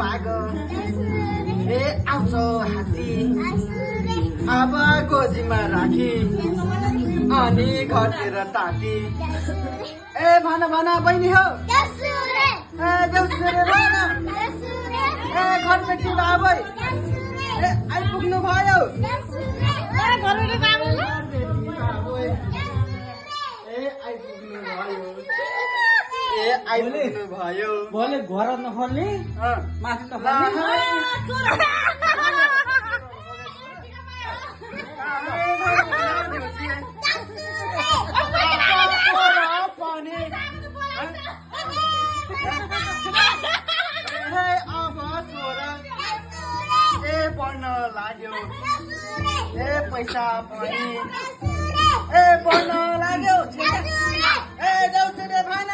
बाघ आउँछ हात्ती अब गोजीमा राखी अनि घरतिर ताती भन भन बहिनी हो देउसुरे भन घरबेटी बाबै आइपुग्नु भयो आइपुग्नु भयो भोलि घर नखोल्ने माथि नखोल्ने अब छोरा पढ्न लाग्यो पैसा पनि पढ्न लाग्यो देउसुरे भन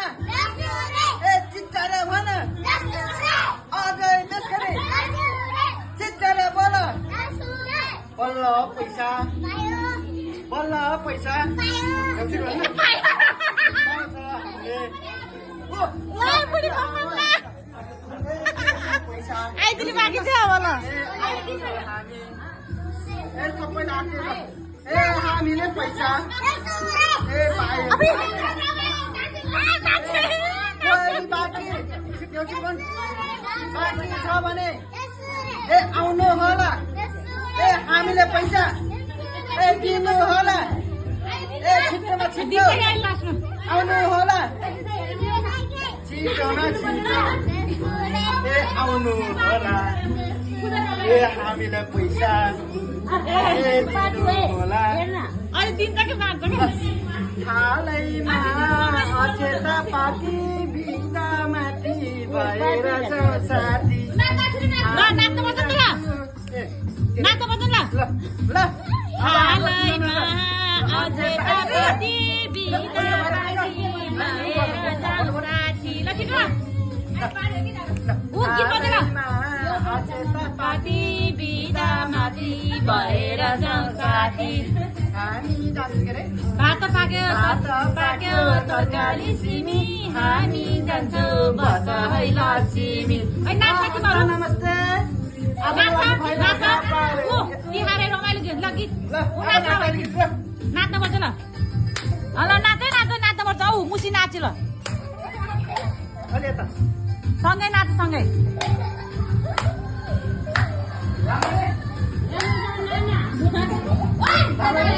चिच्चारे भन अझै त्यसरी चिच्चारे बोल बल्ल पैसा देउसुरे आइदिनु बाँकी छ होला सबै राखेर हामीले पैसा पायो बाँकी छ भने आउनु होला हामीले पैसा दिनु होला छिटोमा छिटो आउनु होला छिटोमा छिटो आउनु होला हामीलाई पैसा दिनु होला थालैमा अचेता पाती भित्ता माथि भएर जाउँ साथी भएर जाउँ साथी भात पाक्यो तरकारी सिमी हामी जान्छौँ बस है लक्ष्मी नमस्ते तिहारे रमाइलो गीत ल गीत नाच्न पर्छ ल नाच्न पर्छ औ मुसी नाच्यो ल सँगै नाच सँगै